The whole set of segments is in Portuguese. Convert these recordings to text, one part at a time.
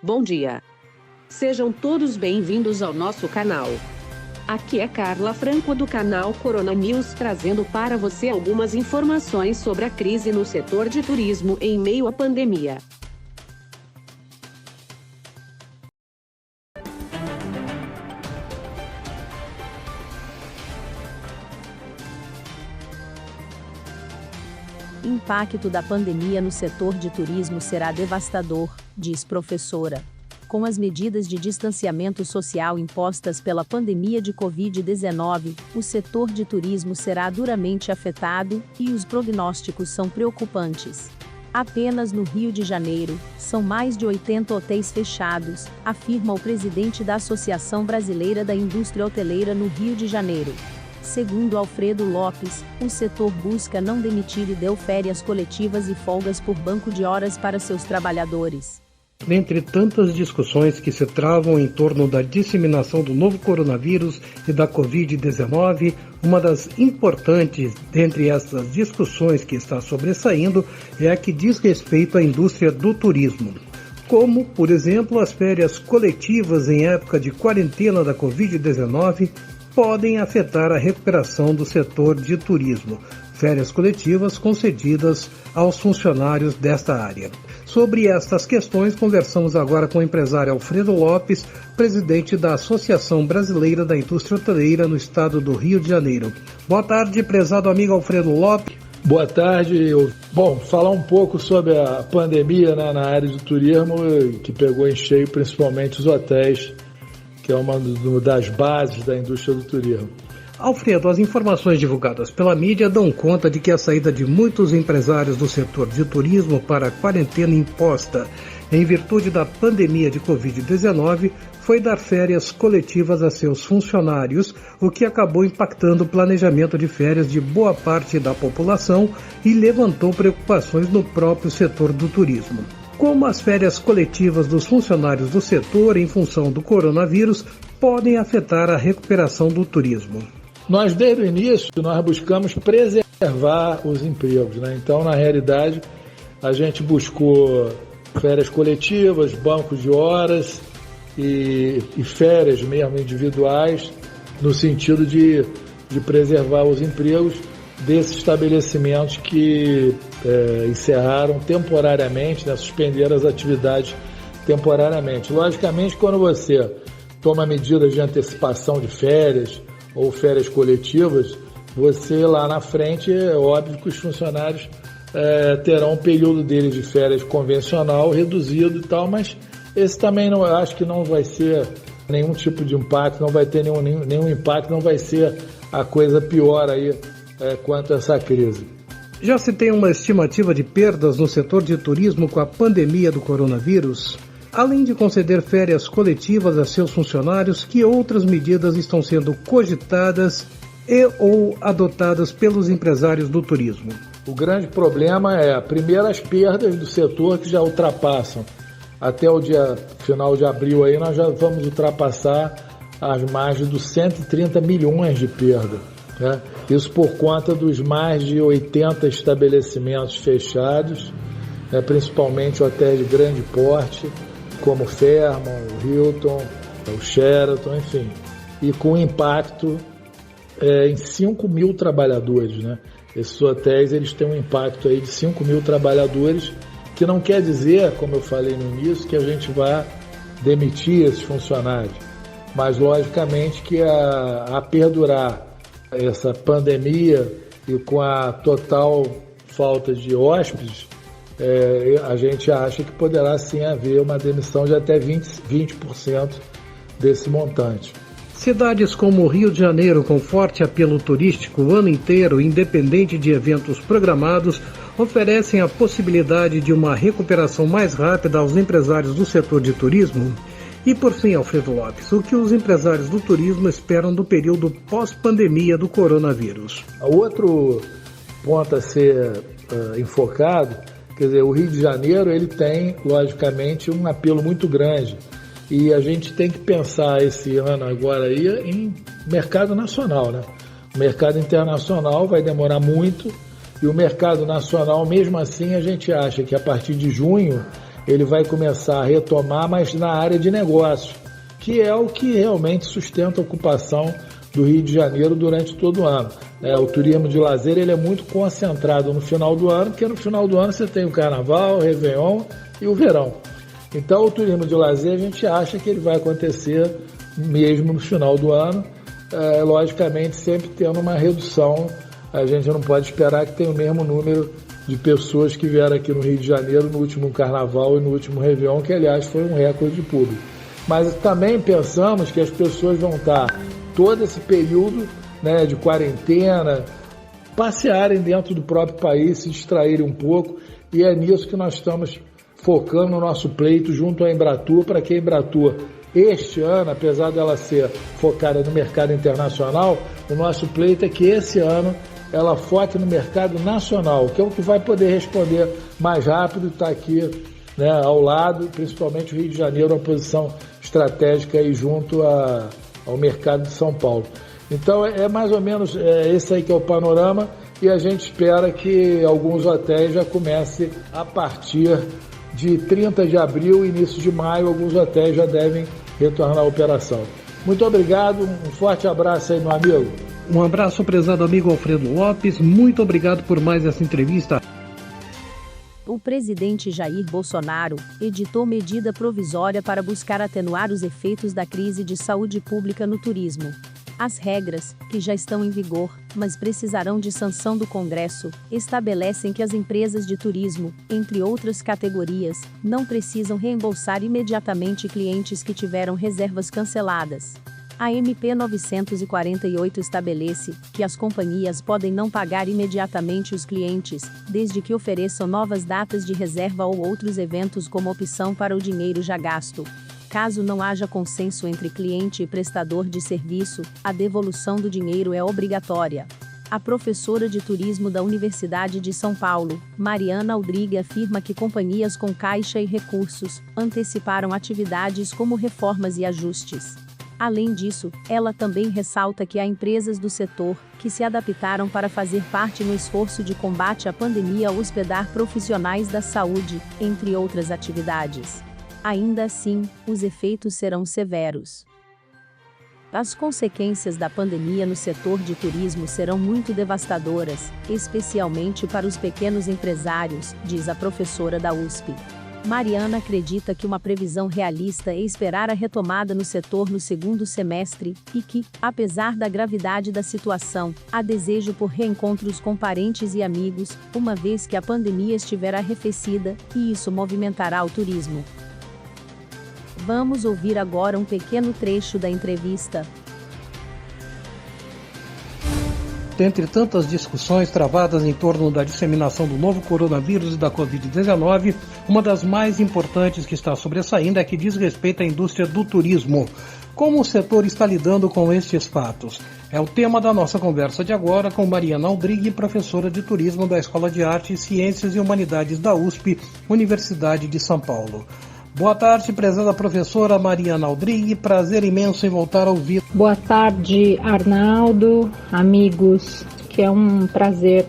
Bom dia. Sejam todos bem-vindos ao nosso canal. Aqui é Carla Franco do canal Corona News trazendo para você algumas informações sobre a crise no setor de turismo em meio à pandemia. Impacto da pandemia no setor de turismo será devastador, diz professora. Com as medidas de distanciamento social impostas pela pandemia de Covid-19, o setor de turismo será duramente afetado, e os prognósticos são preocupantes. Apenas no Rio de Janeiro, são mais de 80 hotéis fechados, afirma o presidente da Associação Brasileira da Indústria Hoteleira no Rio de Janeiro. Segundo Alfredo Lopes, o setor busca não demitir e deu férias coletivas e folgas por banco de horas para seus trabalhadores. Dentre tantas discussões que se travam em torno da disseminação do novo coronavírus e da Covid-19, uma das importantes dentre essas discussões que está sobressaindo é a que diz respeito à indústria do turismo. Como, por exemplo, as férias coletivas em época de quarentena da Covid-19 podem afetar a recuperação do setor de turismo. Férias coletivas concedidas aos funcionários desta área. Sobre estas questões, conversamos agora com o empresário Alfredo Lopes, presidente da Associação Brasileira da Indústria Hoteleira no estado do Rio de Janeiro. Boa tarde, prezado amigo Alfredo Lopes. Boa tarde. Bom, falar um pouco sobre a pandemia, né, na área do turismo, que pegou em cheio principalmente os hotéis, que é uma das bases da indústria do turismo. Alfredo, as informações divulgadas pela mídia dão conta de que a saída de muitos empresários do setor de turismo para a quarentena imposta em virtude da pandemia de Covid-19 foi dar férias coletivas a seus funcionários, o que acabou impactando o planejamento de férias de boa parte da população e levantou preocupações no próprio setor do turismo. Como as férias coletivas dos funcionários do setor em função do coronavírus podem afetar a recuperação do turismo? Nós, desde o início, nós buscamos preservar os empregos, né? Então, na realidade, a gente buscou férias coletivas, bancos de horas e férias mesmo individuais, no sentido de preservar os empregos desses estabelecimentos que encerraram temporariamente, né, suspenderam as atividades temporariamente. Logicamente, quando você toma medidas de antecipação de férias ou férias coletivas, você lá na frente, é óbvio que os funcionários terão um período deles de férias convencional reduzido e tal, mas esse também não, acho que não vai ser nenhum tipo de impacto, não vai ter nenhum impacto, não vai ser a coisa pior aí quanto a essa crise. Já se tem uma estimativa de perdas no setor de turismo com a pandemia do coronavírus? Além de conceder férias coletivas a seus funcionários, que outras medidas estão sendo cogitadas e ou adotadas pelos empresários do turismo? O grande problema é, primeiro, as perdas do setor que já ultrapassam. Até o dia final de abril aí nós já vamos ultrapassar as margens dos 130 milhões de perda, né? Isso por conta dos mais de 80 estabelecimentos fechados, né, principalmente hotéis de grande porte, como o Fairmont, o Hilton, o Sheraton, enfim. E com impacto em 5 mil trabalhadores, né? Esses hotéis eles têm um impacto aí de 5 mil trabalhadores, que não quer dizer, como eu falei no início, que a gente vá demitir esses funcionários. Mas, logicamente, que a perdurar essa pandemia e com a total falta de hóspedes, a gente acha que poderá sim haver uma demissão de até 20% desse montante. Cidades como o Rio de Janeiro, com forte apelo turístico o ano inteiro, independente de eventos programados, oferecem a possibilidade de uma recuperação mais rápida aos empresários do setor de turismo? E por fim, Alfredo Lopes, o que os empresários do turismo esperam do período pós-pandemia do coronavírus? Outro ponto a ser enfocado, quer dizer, o Rio de Janeiro ele tem, logicamente, um apelo muito grande. E a gente tem que pensar esse ano agora aí em mercado nacional, né? O mercado internacional vai demorar muito e o mercado nacional, mesmo assim, a gente acha que a partir de junho ele vai começar a retomar, mas na área de negócio, que é o que realmente sustenta a ocupação do Rio de Janeiro durante todo o ano. O turismo de lazer ele é muito concentrado no final do ano, porque no final do ano você tem o Carnaval, o Réveillon e o verão. Então o turismo de lazer a gente acha que ele vai acontecer mesmo no final do ano, logicamente sempre tendo uma redução. A gente não pode esperar que tenha o mesmo número de pessoas que vieram aqui no Rio de Janeiro no último Carnaval e no último Réveillon, que aliás foi um recorde de público. Mas também pensamos que as pessoas vão estar todo esse período, né, de quarentena, passearem dentro do próprio país, se distraírem um pouco, e é nisso que nós estamos focando no nosso pleito junto à Embratur, para que a Embratur, este ano, apesar dela ser focada no mercado internacional, o nosso pleito é que esse ano ela foque no mercado nacional, que é o que vai poder responder mais rápido, está aqui, né, ao lado, principalmente o Rio de Janeiro, uma posição estratégica aí junto ao mercado de São Paulo. Então é mais ou menos esse aí que é o panorama, e a gente espera que alguns hotéis já comecem a partir de 30 de abril, início de maio, alguns hotéis já devem retornar à operação. Muito obrigado, um forte abraço aí, meu amigo. Um abraço, prezado amigo Alfredo Lopes, muito obrigado por mais essa entrevista. O presidente Jair Bolsonaro editou medida provisória para buscar atenuar os efeitos da crise de saúde pública no turismo. As regras, que já estão em vigor, mas precisarão de sanção do Congresso, estabelecem que as empresas de turismo, entre outras categorias, não precisam reembolsar imediatamente clientes que tiveram reservas canceladas. A MP 948 estabelece que as companhias podem não pagar imediatamente os clientes, desde que ofereçam novas datas de reserva ou outros eventos como opção para o dinheiro já gasto. Caso não haja consenso entre cliente e prestador de serviço, a devolução do dinheiro é obrigatória. A professora de turismo da Universidade de São Paulo, Mariana Aldrigue, afirma que companhias com caixa e recursos anteciparam atividades como reformas e ajustes. Além disso, ela também ressalta que há empresas do setor que se adaptaram para fazer parte no esforço de combate à pandemia ao hospedar profissionais da saúde, entre outras atividades. Ainda assim, os efeitos serão severos. As consequências da pandemia no setor de turismo serão muito devastadoras, especialmente para os pequenos empresários, diz a professora da USP. Mariana acredita que uma previsão realista é esperar a retomada no setor no segundo semestre, e que, apesar da gravidade da situação, há desejo por reencontros com parentes e amigos, uma vez que a pandemia estiver arrefecida, e isso movimentará o turismo. Vamos ouvir agora um pequeno trecho da entrevista. Entre tantas discussões travadas em torno da disseminação do novo coronavírus e da Covid-19, uma das mais importantes que está sobressaindo é que diz respeito à indústria do turismo. Como o setor está lidando com estes fatos? É o tema da nossa conversa de agora com Mariana Aldrigue, professora de turismo da Escola de Artes, Ciências e Humanidades da USP, Universidade de São Paulo. Boa tarde, prezada professora Mariana Aldrigue, prazer imenso em voltar a ouvir. Boa tarde, Arnaldo, amigos, que é um prazer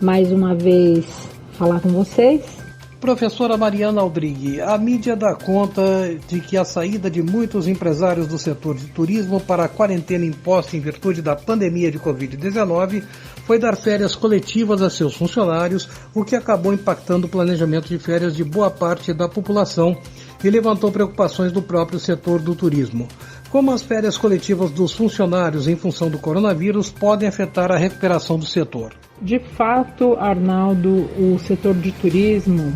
mais uma vez falar com vocês. Professora Mariana Aldrigue, a mídia dá conta de que a saída de muitos empresários do setor de turismo para a quarentena imposta em virtude da pandemia de Covid-19 foi dar férias coletivas a seus funcionários, o que acabou impactando o planejamento de férias de boa parte da população e levantou preocupações do próprio setor do turismo. Como as férias coletivas dos funcionários em função do coronavírus podem afetar a recuperação do setor? De fato, Arnaldo, o setor de turismo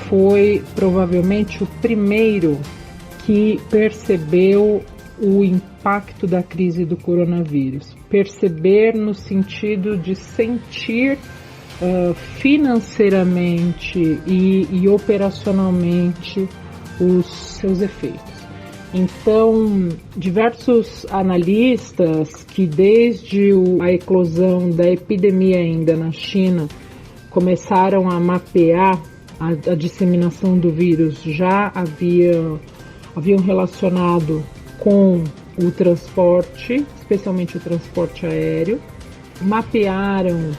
foi provavelmente o primeiro que percebeu o impacto da crise do coronavírus. Perceber no sentido de sentir financeiramente e operacionalmente os seus efeitos. Então, diversos analistas que desde a eclosão da epidemia ainda na China começaram a mapear a disseminação do vírus já haviam relacionado com o transporte, especialmente o transporte aéreo, mapearam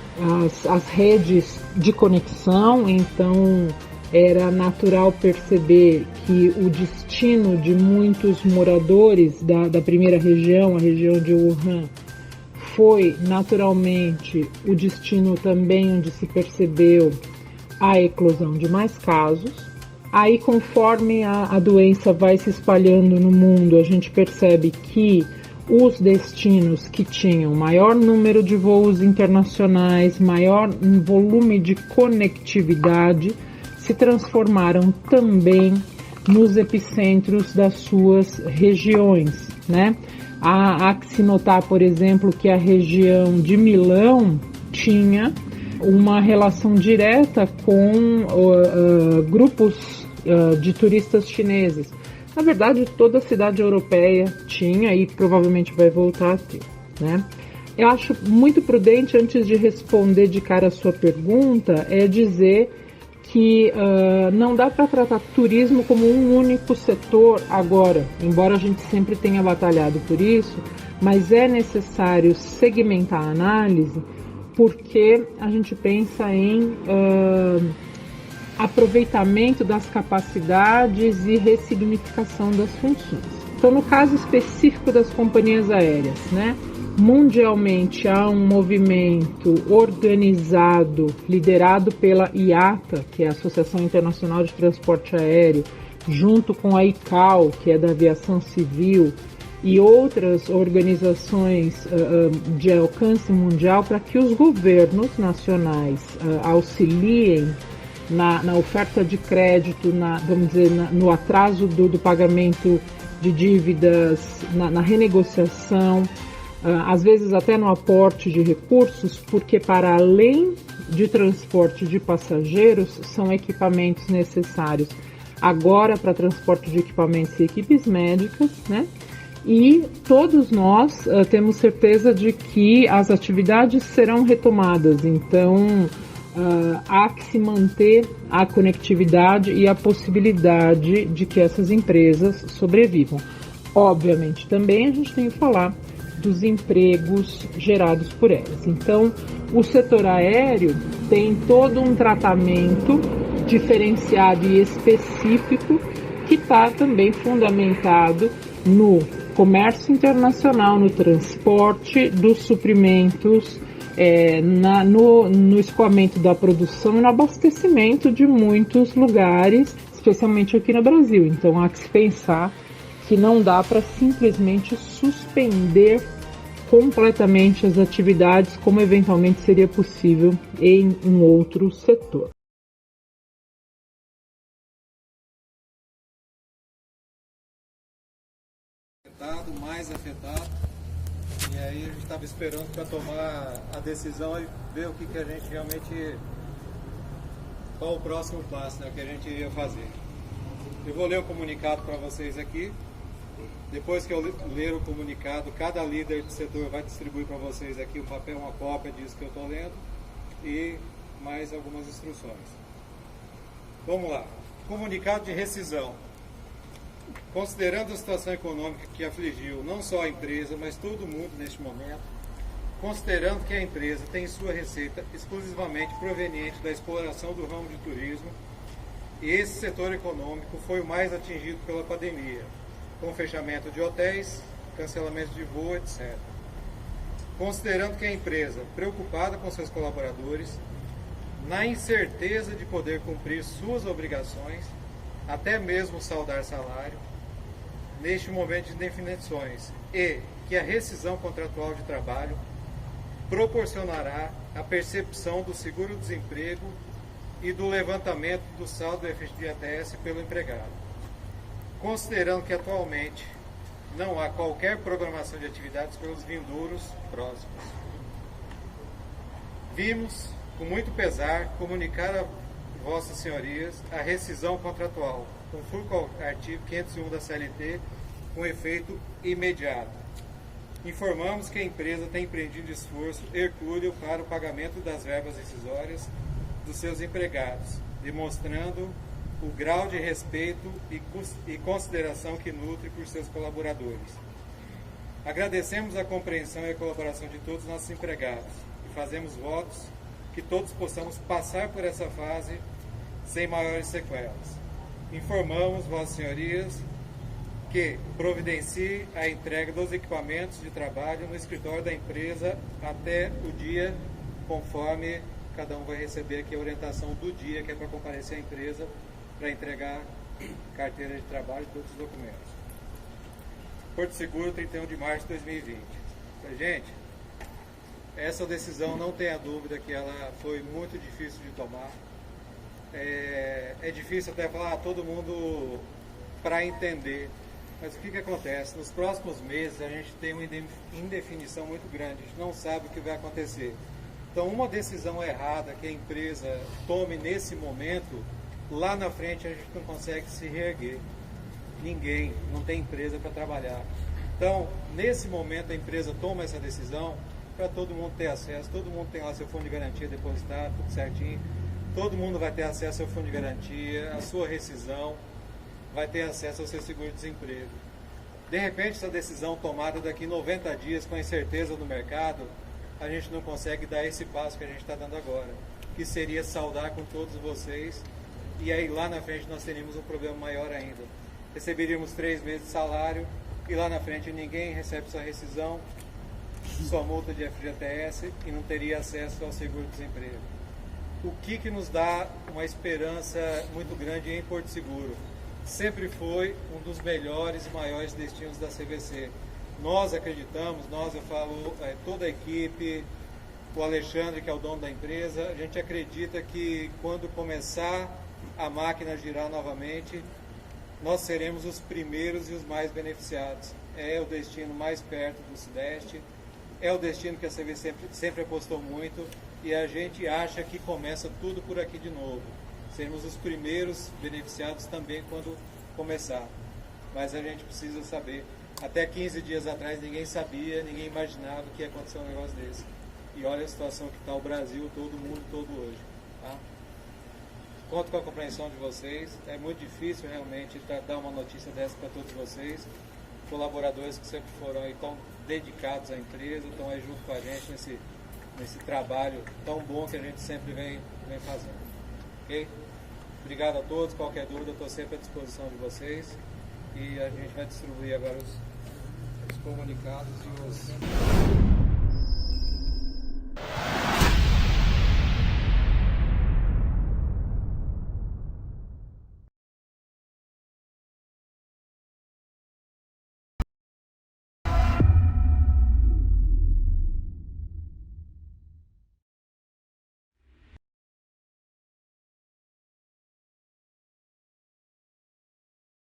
as redes de conexão, então era natural perceber que o destino de muitos moradores da primeira região, a região de Wuhan, foi naturalmente o destino também onde se percebeu a eclosão de mais casos. Aí, conforme a doença vai se espalhando no mundo, a gente percebe que os destinos que tinham maior número de voos internacionais, maior volume de conectividade, se transformaram também nos epicentros das suas regiões, né? Há que se notar, por exemplo, que a região de Milão tinha uma relação direta com grupos de turistas chineses. Na verdade, toda a cidade europeia tinha e provavelmente vai voltar a ter, né? Eu acho muito prudente, antes de responder de cara a sua pergunta, dizer que não dá para tratar turismo como um único setor agora, embora a gente sempre tenha batalhado por isso, mas é necessário segmentar a análise porque a gente pensa em aproveitamento das capacidades e ressignificação das funções. Então, no caso específico das companhias aéreas, né, mundialmente há um movimento organizado, liderado pela IATA, que é a Associação Internacional de Transporte Aéreo, junto com a ICAO, que é da aviação civil, e outras organizações de alcance mundial, para que os governos nacionais auxiliem na oferta de crédito, vamos dizer, no atraso do pagamento de dívidas, na renegociação, às vezes até no aporte de recursos, porque para além de transporte de passageiros, são equipamentos necessários agora para transporte de equipamentos e equipes médicas, né? E todos nós temos certeza de que as atividades serão retomadas, então há que se manter a conectividade e a possibilidade de que essas empresas sobrevivam. Obviamente, também a gente tem que falar dos empregos gerados por elas. Então, o setor aéreo tem todo um tratamento diferenciado e específico que está também fundamentado no comércio internacional, no transporte dos suprimentos, no escoamento da produção e no abastecimento de muitos lugares, especialmente aqui no Brasil. Então há que se pensar que não dá para simplesmente suspender completamente as atividades, como eventualmente seria possível em um outro setor. Mais afetado, e aí a gente estava esperando para tomar a decisão e ver o que a gente realmente, qual o próximo passo, né, que a gente ia fazer. Eu vou ler o comunicado para vocês aqui. Depois que eu ler o comunicado, cada líder do setor vai distribuir para vocês aqui um papel, uma cópia disso que eu estou lendo e mais algumas instruções. Vamos lá. Comunicado de rescisão. Considerando a situação econômica que afligiu não só a empresa, mas todo mundo neste momento, considerando que a empresa tem sua receita exclusivamente proveniente da exploração do ramo de turismo, e esse setor econômico foi o mais atingido pela pandemia, com fechamento de hotéis, cancelamento de voo, etc. Considerando que a empresa, preocupada com seus colaboradores, na incerteza de poder cumprir suas obrigações, até mesmo saldar salário, neste momento de indefinições, e que a rescisão contratual de trabalho proporcionará a percepção do seguro-desemprego e do levantamento do saldo FGTS pelo empregado. Considerando que atualmente não há qualquer programação de atividades pelos vindouros próximos. Vimos, com muito pesar, comunicar a Vossas Senhorias a rescisão contratual, conforme ao artigo 501 da CLT, com efeito imediato. Informamos que a empresa tem empreendido esforço hercúleo para o pagamento das verbas rescisórias dos seus empregados, demonstrando o grau de respeito e consideração que nutre por seus colaboradores. Agradecemos a compreensão e a colaboração de todos os nossos empregados e fazemos votos que todos possamos passar por essa fase sem maiores sequelas. Informamos, Vossas Senhorias, que providencie a entrega dos equipamentos de trabalho no escritório da empresa até o dia, conforme cada um vai receber aqui a orientação do dia, que é para comparecer à empresa para entregar carteira de trabalho e todos os documentos. Porto Seguro, 31 de março de 2020. Gente, essa decisão, não tenha dúvida que ela foi muito difícil de tomar. É difícil até falar todo mundo para entender. Mas o que acontece? Nos próximos meses a gente tem uma indefinição muito grande, a gente não sabe o que vai acontecer. Então, uma decisão errada que a empresa tome nesse momento, lá na frente a gente não consegue se reerguer. Ninguém, não tem empresa para trabalhar. Então, nesse momento a empresa toma essa decisão para todo mundo ter acesso, todo mundo tem lá seu fundo de garantia depositado, tudo certinho, todo mundo vai ter acesso ao fundo de garantia, a sua rescisão, vai ter acesso ao seu seguro-desemprego. De repente, essa decisão tomada daqui 90 dias com incerteza no mercado, a gente não consegue dar esse passo que a gente está dando agora, que seria saudar com todos vocês, e aí lá na frente nós teríamos um problema maior ainda. Receberíamos 3 meses de salário, e lá na frente ninguém recebe sua rescisão, sua multa de FGTS, e não teria acesso ao seguro-desemprego. O que nos dá uma esperança muito grande em Porto Seguro? Sempre foi um dos melhores e maiores destinos da CVC. Nós acreditamos, eu falo, toda a equipe, o Alexandre, que é o dono da empresa, a gente acredita que quando começar a máquina a girar novamente, nós seremos os primeiros e os mais beneficiados. É o destino mais perto do Sudeste, é o destino que a CVC sempre apostou muito, e a gente acha que começa tudo por aqui de novo. Seremos os primeiros beneficiados também quando começar. Mas a gente precisa saber. Até 15 dias atrás ninguém sabia, ninguém imaginava que ia acontecer um negócio desse. E olha a situação que está o Brasil, todo mundo, todo hoje. Tá? Conto com a compreensão de vocês. É muito difícil realmente dar uma notícia dessa para todos vocês. Colaboradores que sempre foram aí tão dedicados à empresa, estão aí junto com a gente nesse trabalho tão bom que a gente sempre vem fazendo. Ok? Obrigado a todos. Qualquer dúvida, estou sempre à disposição de vocês. E a gente vai distribuir agora os comunicados e os...